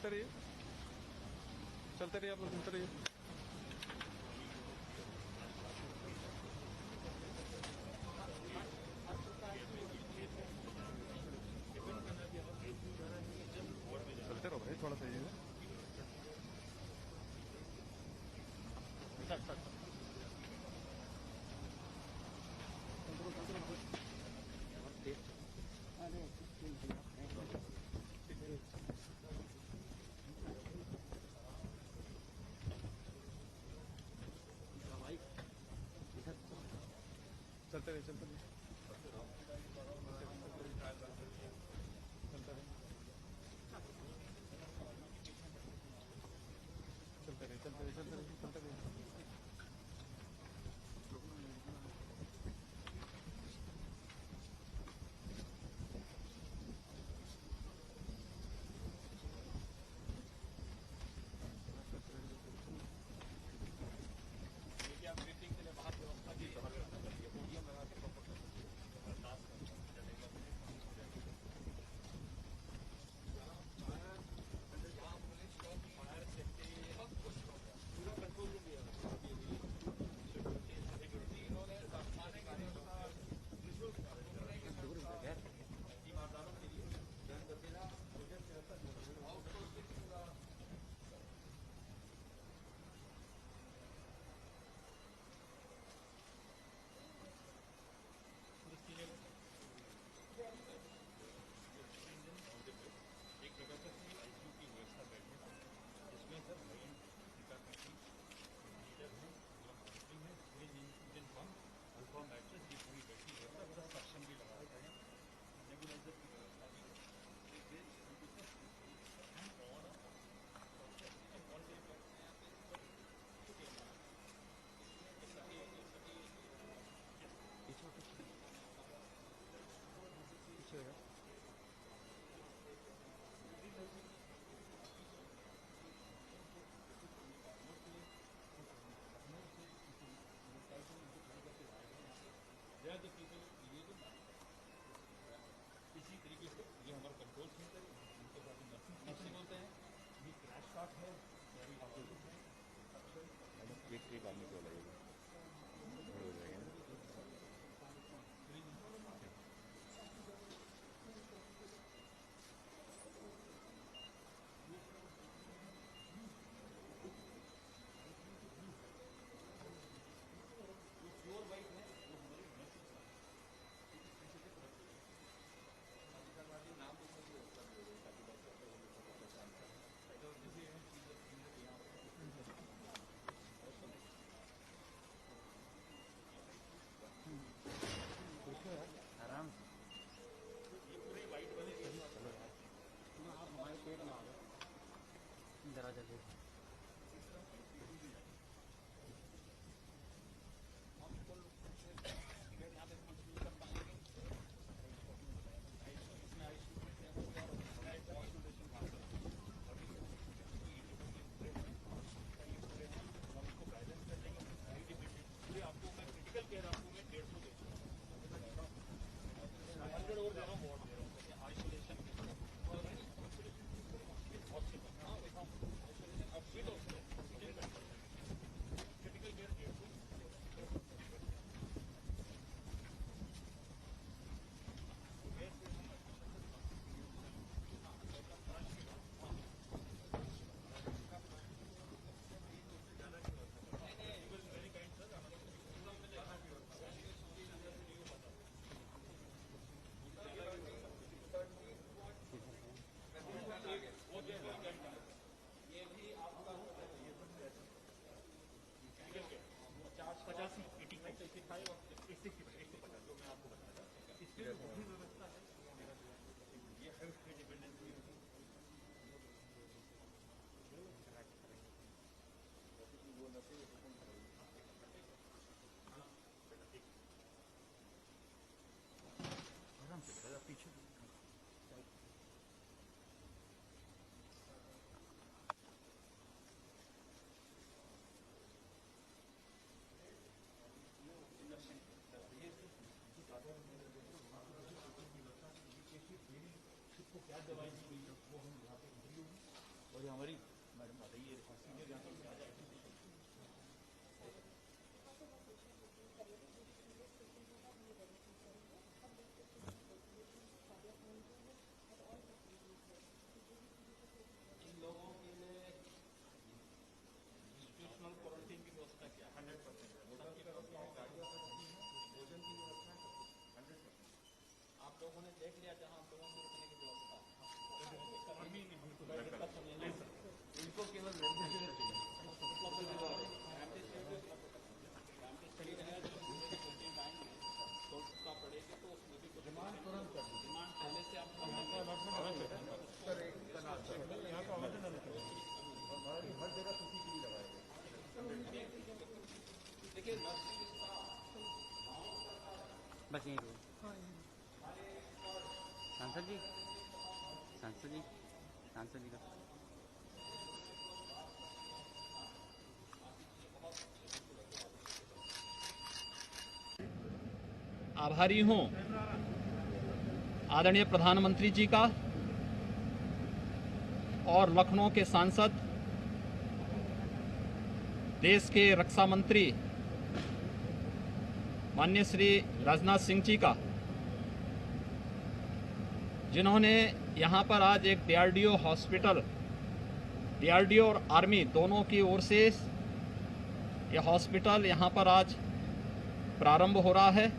चलते रहिए, आप लोग चलते रहिए। चलते रहो भाई, थोड़ा सही है। चलते रहे, चलते रहे, चलते रहे। आप मीटिंग के लिए बाहर व्यवस्था की बाहर व्यवस्था करिए, पोडियम लगा के प्रॉपर अरदास फायर सेफ्टी पूरा कंट्रोल रूम दिया सिक्योरिटी इन्होंने ईमानदारों के लिए एक जगह पर आईसीयू की व्यवस्था बैठे जिसमें सर मरीन टीकाकरण लीडर है, पूरा मॉनिटरिंग है, पूरे इंजन पंप अल्फा मैट्रेस की पूरी बैठी व्यवस्था, पूरा सक्शन भी लगा रखा है, नेबुलाइजर की व्यवस्था भी पीछे इसी तरीके से ये हमारा कंट्रोल सेंटर है, उनके साथ नर्सिंग बोलते हैं, ये क्रैश शॉट है, एक आदमी को लगेगा, हो जाएगा। प्योर वाइट है वो हमारी नर्सिंग नाम तो ताकि डॉक्टर आराम से ये पूरी वाइट वाली आप हमारे पेट में आ गए दरवाजा से। यहाँ पे कंट्रीब्यूट कर पाएंगे इसमें हम इसको गाइडेंस कर देंगे पूरे आपको मैं क्रिटिकल केयर आपको मैं 150 दे दूँगा, 100 और दे रहा हूँ, वार्ड दे रहा हूँ आइसोलेशन आइसोलेशन अब विद क्रिटिकल केयर 85 और 150 जो मैं आपको बताना चाहता हूँ इसमें वही व्यवस्था है, ये हेल्थ पे डिपेंडेंसी वो नशे आराम से पीछे को क्या दवाई दी गई वो हम यहाँ पे इंटरव्यू और ये हमारी मैडम बताइए सीनियर जहाँ से आ जाए। इन लोगों के लिए इंस्टीट्यूशनल क्वारंटीन की व्यवस्था क्या 100% सबकी व्यवस्था है, गाड़ियों की भोजन की व्यवस्था 100%। आप लोगों ने देख लिया जहाँ आप लोगों को रुकने की व्यवस्था इनको केवल पड़ेगी तो उसमें भी कुछ डिमांड तुरंत कर दी, डिमांड पहले से आप हर जगह सूची की लगाएंगे। देखिए बस यहीं रुको। सांसद जी का आभारी हूं आदरणीय प्रधानमंत्री जी का और लखनऊ के सांसद, देश के रक्षा मंत्री माननीय श्री राजनाथ सिंह जी का, जिन्होंने यहां पर आज एक डीआरडीओ हॉस्पिटल, डीआरडीओ और आर्मी दोनों की ओर से यह हॉस्पिटल यहां पर आज प्रारंभ हो रहा है।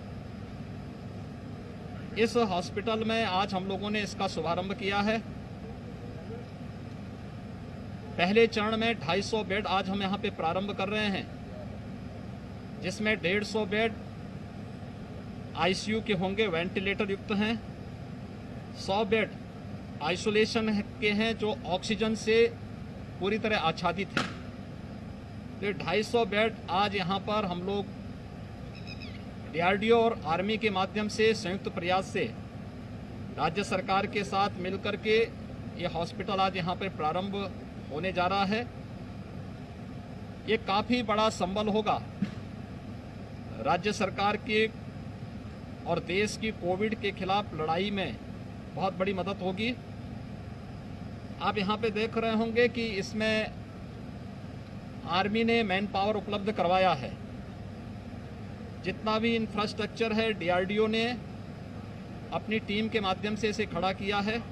इस हॉस्पिटल में आज हम लोगों ने इसका शुभारंभ किया है। पहले चरण में 250 बेड आज हम यहाँ पे प्रारंभ कर रहे हैं, जिसमें 150 बेड आईसीयू के होंगे, वेंटिलेटर युक्त हैं। 100 बेड आइसोलेशन के हैं जो ऑक्सीजन से पूरी तरह आच्छादित हैं। तो 250 बेड आज यहाँ पर हम लोग डीआरडीओ और आर्मी के माध्यम से संयुक्त प्रयास से राज्य सरकार के साथ मिलकर के ये हॉस्पिटल आज यहाँ पर प्रारंभ होने जा रहा है। ये काफ़ी बड़ा संबल होगा राज्य सरकार के और देश की कोविड के खिलाफ लड़ाई में, बहुत बड़ी मदद होगी। आप यहाँ पे देख रहे होंगे कि इसमें आर्मी ने मैन पावर उपलब्ध करवाया है। जितना भी इंफ्रास्ट्रक्चर है डीआरडीओ ने अपनी टीम के माध्यम से इसे खड़ा किया है।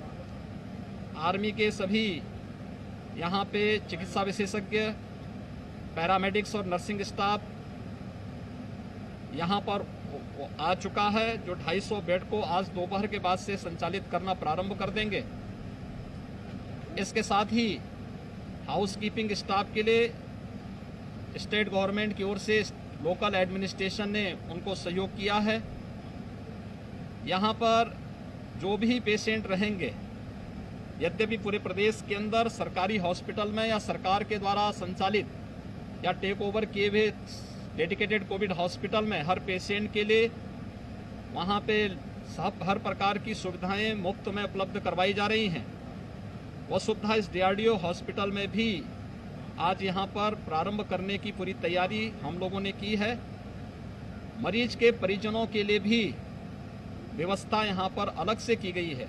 आर्मी के सभी यहाँ पे चिकित्सा विशेषज्ञ, पैरामेडिक्स और नर्सिंग स्टाफ यहाँ पर आ चुका है, जो 250 बेड को आज दोपहर के बाद से संचालित करना प्रारंभ कर देंगे। इसके साथ ही हाउसकीपिंग स्टाफ के लिए स्टेट गवर्नमेंट की ओर से लोकल एडमिनिस्ट्रेशन ने उनको सहयोग किया है। यहाँ पर जो भी पेशेंट रहेंगे, यद्यपि पूरे प्रदेश के अंदर सरकारी हॉस्पिटल में या सरकार के द्वारा संचालित या टेक ओवर किए हुए डेडिकेटेड कोविड हॉस्पिटल में हर पेशेंट के लिए वहाँ पे हर प्रकार की सुविधाएं मुफ्त में उपलब्ध करवाई जा रही हैं। वो सुविधा इस डीआरडीओ हॉस्पिटल में भी आज यहाँ पर प्रारंभ करने की पूरी तैयारी हम लोगों ने की है। मरीज के परिजनों के लिए भी व्यवस्था यहाँ पर अलग से की गई है।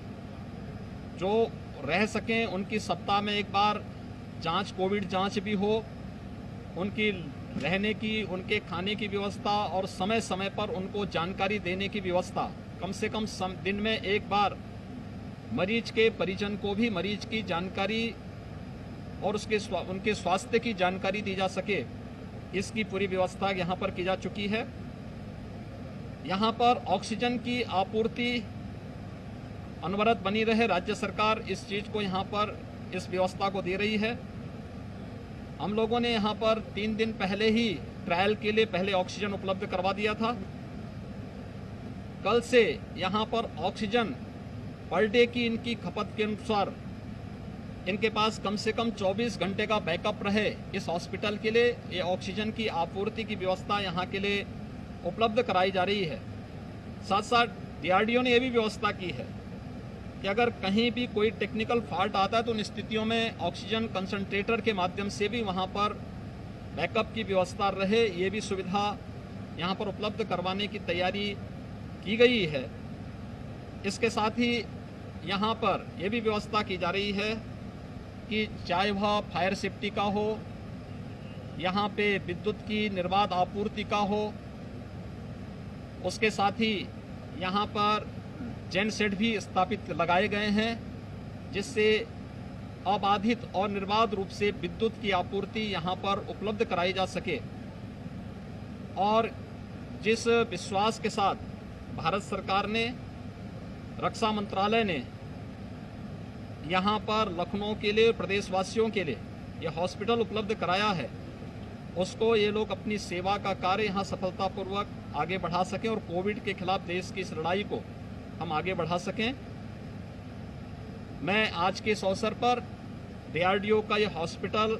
जो रह सकें उनकी सप्ताह में एक बार जांच, कोविड जांच भी हो, उनकी रहने की, उनके खाने की व्यवस्था और समय समय पर उनको जानकारी देने की व्यवस्था, कम से कम दिन में एक बार मरीज के परिजन को भी मरीज की जानकारी और उनके स्वास्थ्य की जानकारी दी जा सके, इसकी पूरी व्यवस्था यहाँ पर की जा चुकी है। यहाँ पर ऑक्सीजन की आपूर्ति अनवरत बनी रहे, राज्य सरकार इस चीज़ को यहाँ पर इस व्यवस्था को दे रही है। हम लोगों ने यहाँ पर 3 दिन पहले ही ट्रायल के लिए पहले ऑक्सीजन उपलब्ध करवा दिया था। कल से यहाँ पर ऑक्सीजन पर डे की इनकी खपत के अनुसार इनके पास कम से कम 24 घंटे का बैकअप रहे, इस हॉस्पिटल के लिए ये ऑक्सीजन की आपूर्ति की व्यवस्था यहाँ के लिए उपलब्ध कराई जा रही है। साथ साथ डीआरडीओ ने यह भी व्यवस्था की है कि अगर कहीं भी कोई टेक्निकल फॉल्ट आता है तो उन स्थितियों में ऑक्सीजन कंसंट्रेटर के माध्यम से भी वहाँ पर बैकअप की व्यवस्था रहे, ये भी सुविधा यहाँ पर उपलब्ध करवाने की तैयारी की गई है। इसके साथ ही यहाँ पर यह भी व्यवस्था की जा रही है कि कि चाहे वह फायर सेफ्टी का हो, यहाँ पे विद्युत की निर्बाध आपूर्ति का हो, उसके साथ ही यहाँ पर जेन सेट भी स्थापित लगाए गए हैं, जिससे अबाधित और निर्बाध रूप से विद्युत की आपूर्ति यहाँ पर उपलब्ध कराई जा सके। और जिस विश्वास के साथ भारत सरकार ने, रक्षा मंत्रालय ने यहाँ पर लखनऊ के लिए, प्रदेशवासियों के लिए ये हॉस्पिटल उपलब्ध कराया है, उसको ये लोग अपनी सेवा का कार्य यहाँ सफलतापूर्वक आगे बढ़ा सकें और कोविड के खिलाफ देश की इस लड़ाई को हम आगे बढ़ा सकें। मैं आज के इस अवसर पर DRDO का ये हॉस्पिटल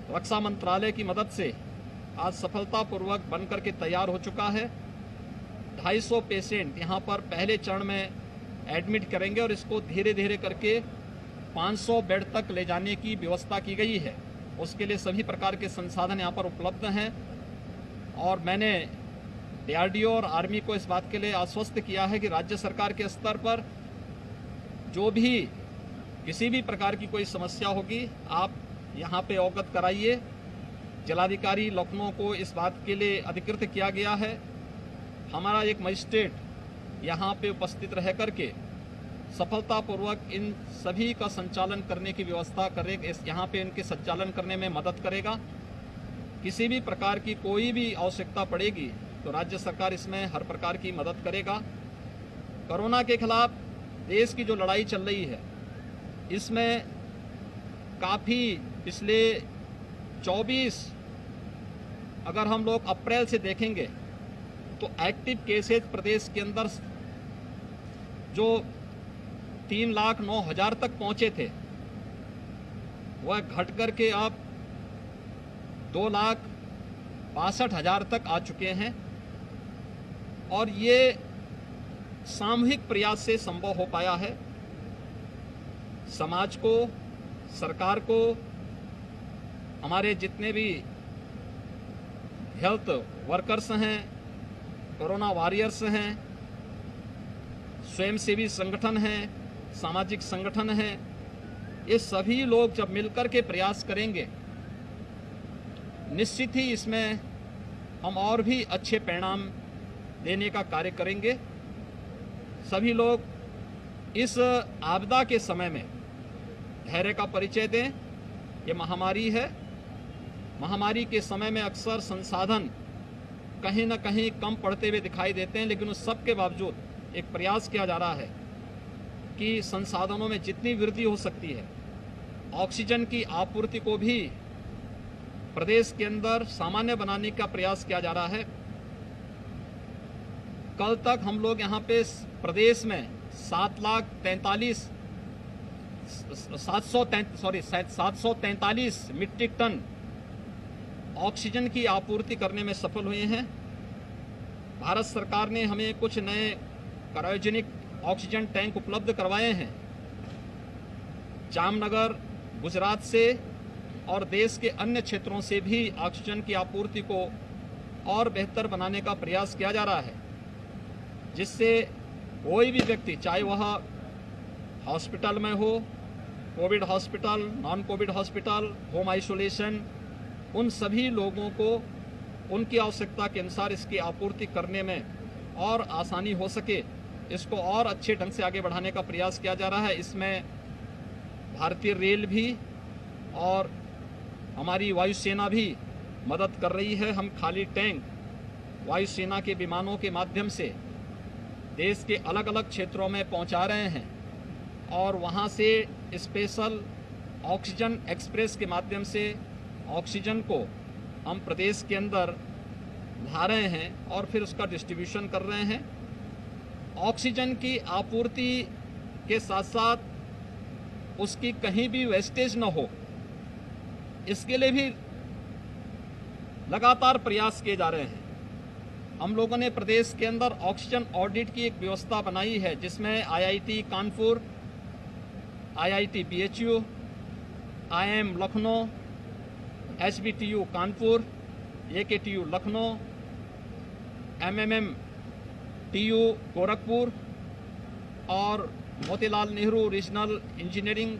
रक्षा मंत्रालय की मदद से आज सफलतापूर्वक बनकर के तैयार हो चुका है। 250 पेशेंट यहाँ पर पहले चरण में एडमिट करेंगे और इसको धीरे धीरे करके 500 बेड तक ले जाने की व्यवस्था की गई है। उसके लिए सभी प्रकार के संसाधन यहाँ पर उपलब्ध हैं और मैंने DRDO और आर्मी को इस बात के लिए आश्वस्त किया है कि राज्य सरकार के स्तर पर जो भी किसी भी प्रकार की कोई समस्या होगी, आप यहाँ पे अवगत कराइए। जिलाधिकारी लखनऊ को इस बात के लिए अधिकृत किया गया है। हमारा एक मजिस्ट्रेट यहाँ पे उपस्थित रह करके सफलतापूर्वक इन सभी का संचालन करने की व्यवस्था करेगा, यहाँ पे इनके संचालन करने में मदद करेगा। किसी भी प्रकार की कोई भी आवश्यकता पड़ेगी तो राज्य सरकार इसमें हर प्रकार की मदद करेगा। कोरोना के खिलाफ देश की जो लड़ाई चल रही है, इसमें काफ़ी पिछले 24 अगर हम लोग अप्रैल से देखेंगे तो एक्टिव केसेज प्रदेश के अंदर जो 3,09,000 तक पहुंचे थे, वह घट करके अब 2,62,000 तक आ चुके हैं। और ये सामूहिक प्रयास से संभव हो पाया है। समाज को, सरकार को, हमारे जितने भी हेल्थ वर्कर्स हैं, कोरोना वॉरियर्स हैं, स्वयंसेवी संगठन हैं, सामाजिक संगठन हैं, ये सभी लोग जब मिलकर के प्रयास करेंगे, निश्चित ही इसमें हम और भी अच्छे परिणाम देने का कार्य करेंगे। सभी लोग इस आपदा के समय में धैर्य का परिचय दें। ये महामारी है। महामारी के समय में अक्सर संसाधन कहीं ना कहीं कम पड़ते हुए दिखाई देते हैं, लेकिन उस सब के बावजूद एक प्रयास किया जा रहा है कि संसाधनों में जितनी वृद्धि हो सकती है, ऑक्सीजन की आपूर्ति को भी प्रदेश के अंदर सामान्य बनाने का प्रयास किया जा रहा है। कल तक हम लोग यहाँ पे प्रदेश में 743 मीट्रिक टन ऑक्सीजन की आपूर्ति करने में सफल हुए हैं। भारत सरकार ने हमें कुछ नए क्रायोजेनिक ऑक्सीजन टैंक उपलब्ध करवाए हैं। जामनगर, गुजरात से और देश के अन्य क्षेत्रों से भी ऑक्सीजन की आपूर्ति को और बेहतर बनाने का प्रयास किया जा रहा है, जिससे कोई भी व्यक्ति, चाहे वह हॉस्पिटल में हो, Covid hospital, non Covid hospital, home isolation, उन सभी लोगों को उनकी आवश्यकता के अनुसार इसकी आपूर्ति करने में और आसानी हो सके, इसको और अच्छे ढंग से आगे बढ़ाने का प्रयास किया जा रहा है। इसमें भारतीय रेल भी और हमारी वायुसेना भी मदद कर रही है। हम खाली टैंक वायुसेना के विमानों के माध्यम से देश के अलग अलग क्षेत्रों में पहुंचा रहे हैं और वहां से स्पेशल ऑक्सीजन एक्सप्रेस के माध्यम से ऑक्सीजन को हम प्रदेश के अंदर ला रहे हैं और फिर उसका डिस्ट्रीब्यूशन कर रहे हैं। ऑक्सीजन की आपूर्ति के साथ साथ उसकी कहीं भी वेस्टेज न हो, इसके लिए भी लगातार प्रयास किए जा रहे हैं। हम लोगों ने प्रदेश के अंदर ऑक्सीजन ऑडिट की एक व्यवस्था बनाई है, जिसमें IIT Kanpur, IIT BHU, IIM Lucknow, HBTU Kanpur, AKTU Lucknow, MMMTU Gorakhpur और Motilal Nehru regional engineering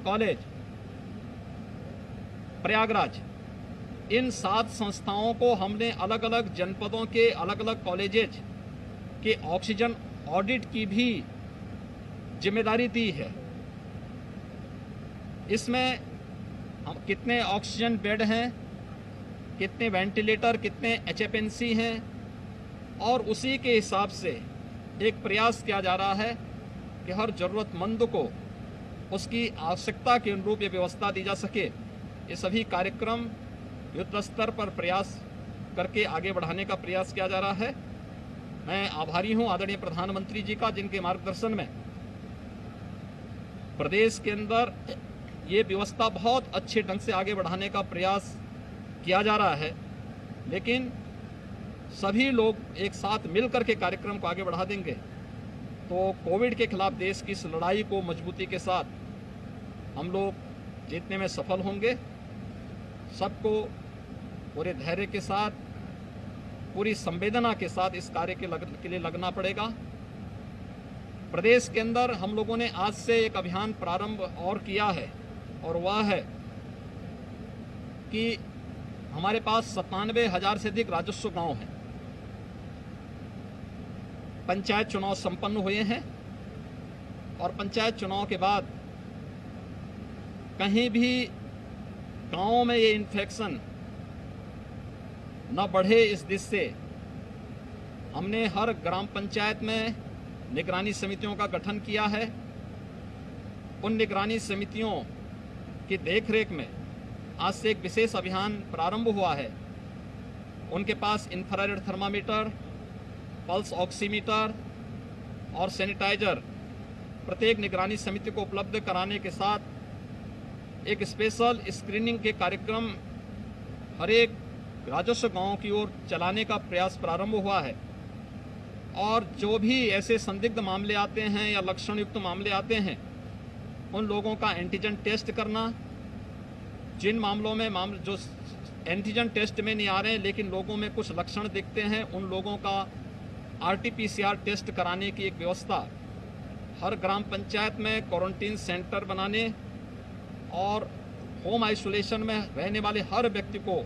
college, Prayagraj, इन 7 संस्थाओं को हमने अलग अलग जनपदों के अलग अलग कॉलेजेज के ऑक्सीजन ऑडिट की भी जिम्मेदारी दी है। इसमें हम कितने ऑक्सीजन बेड हैं, कितने वेंटिलेटर, कितने HFNC हैं, और उसी के हिसाब से एक प्रयास किया जा रहा है कि हर जरूरतमंद को उसकी आवश्यकता के अनुरूप ये व्यवस्था दी जा सके। ये सभी कार्यक्रम युद्ध स्तर पर प्रयास करके आगे बढ़ाने का प्रयास किया जा रहा है। मैं आभारी हूं आदरणीय प्रधानमंत्री जी का, जिनके मार्गदर्शन में प्रदेश के अंदर ये व्यवस्था बहुत अच्छे ढंग से आगे बढ़ाने का प्रयास किया जा रहा है। लेकिन सभी लोग एक साथ मिलकर के कार्यक्रम को आगे बढ़ा देंगे तो कोविड के खिलाफ देश की इस लड़ाई को मजबूती के साथ हम लोग जीतने में सफल होंगे। सबको पूरे धैर्य के साथ, पूरी संवेदना के साथ इस कार्य के लिए लगना पड़ेगा। प्रदेश के अंदर हम लोगों ने आज से एक अभियान प्रारंभ और किया है, और वह है कि हमारे पास 97,000 से अधिक राजस्व गांव हैं। पंचायत चुनाव संपन्न हुए हैं और पंचायत चुनाव के बाद कहीं भी गांवों में ये इन्फेक्शन न बढ़े, इस दिशा से हमने हर ग्राम पंचायत में निगरानी समितियों का गठन किया है। उन निगरानी समितियों की देखरेख में आज से एक विशेष अभियान प्रारंभ हुआ है। उनके पास इंफ्रारेड थर्मामीटर, पल्स ऑक्सीमीटर और सैनिटाइजर प्रत्येक निगरानी समिति को उपलब्ध कराने के साथ एक स्पेशल स्क्रीनिंग के कार्यक्रम हर एक राजस्व गांव की ओर चलाने का प्रयास प्रारंभ हुआ है। और जो भी ऐसे संदिग्ध मामले आते हैं या लक्षण युक्त मामले आते हैं, उन लोगों का एंटीजन टेस्ट करना। जिन मामलों में जो एंटीजन टेस्ट में नहीं आ रहे हैं लेकिन लोगों में कुछ लक्षण दिखते हैं, उन लोगों का RT-PCR टेस्ट कराने की एक व्यवस्था, हर ग्राम पंचायत में क्वारंटीन सेंटर बनाने और होम आइसोलेशन में रहने वाले हर व्यक्ति को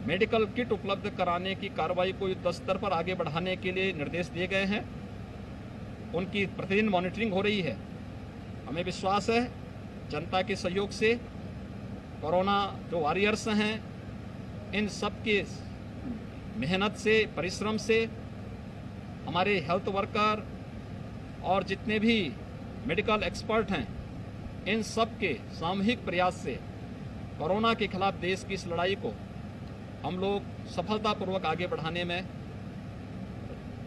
मेडिकल किट उपलब्ध कराने की कार्रवाई को युद्ध स्तर पर आगे बढ़ाने के लिए निर्देश दिए गए हैं। उनकी प्रतिदिन मॉनिटरिंग हो रही है। हमें विश्वास है जनता के सहयोग से, कोरोना जो वॉरियर्स हैं, इन सब की मेहनत से, परिश्रम से, हमारे हेल्थ वर्कर और जितने भी मेडिकल एक्सपर्ट हैं, इन सब के सामूहिक प्रयास से कोरोना के खिलाफ देश की इस लड़ाई को हम लोग सफलतापूर्वक आगे बढ़ाने में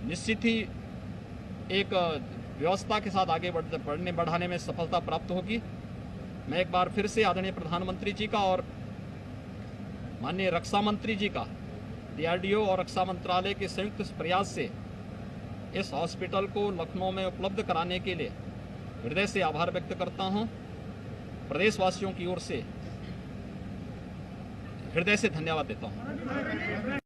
निश्चित ही एक व्यवस्था के साथ आगे बढ़ाने में सफलता प्राप्त होगी। मैं एक बार फिर से आदरणीय प्रधानमंत्री जी का और माननीय रक्षा मंत्री जी का, DRDO और रक्षा मंत्रालय के संयुक्त प्रयास से इस हॉस्पिटल को लखनऊ में उपलब्ध कराने के लिए हृदय से आभार व्यक्त करता हूं। प्रदेशवासियों की ओर से हृदय से धन्यवाद देता हूं।